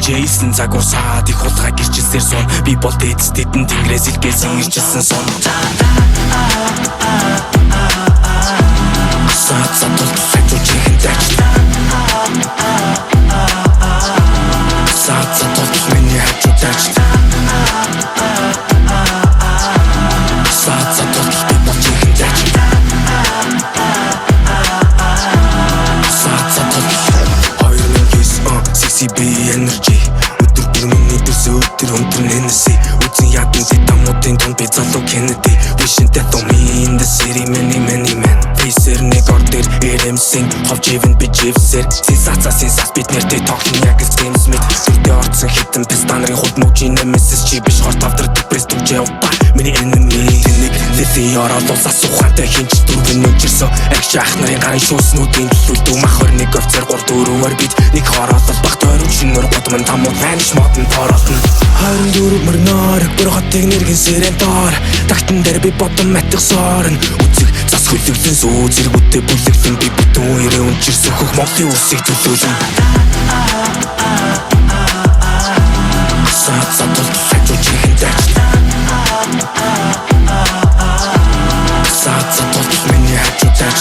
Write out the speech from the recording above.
Jason загуурсаад их хулгай гэрчилсээр сон. Би бол дэдэнд ингээс илгээсэн ирчилсэн сон. Саацаа толцож чихэнтэй. Саацаа толцож миний хажуудаач. Саацаа толцож би бол чихэнтэй. Саацаа толцож 2009 CCB energy. Өдөр бүрний дэс өдөр өндөр нэнэси. Үзэн ядан зэтамуудын дунд би залуу Kennedy. Wishing that on me in the city many man. Фейсер нэг ордер RMC ховж ивэн би живсэр. Сенсац бид нэртэй тоглон яг л James Smith. Сүрдээ орцсон хитэн песта нарын худ мөчийн nemesis чи биш хорт автар депресс дүжээ упа. Миний enemy нэг лэти оролцоо сухантай хинч дөрвөн нүжирсэн. Агш ах нарын гарын шүүснүүдийн төлөвлөлт мах 21 офицер 3-4-оор бид нэг хороолол багт ойрын шинээр годмон тамууд ваниш модон тороолно. 24 мөрнөр бүр хотыг нэргэн сэрэн доор. Тагтан дээр би бодон матх сорн. Үзэг зас хөлөвлөн сүү зэргүүтээ бүлэглэн би бүтэн үерээ өнчирсэн хөх Монголын үсийг төлөөлөн. Саацаа толцож чихэнтэй. Саацаа толцож миний хажуудаач.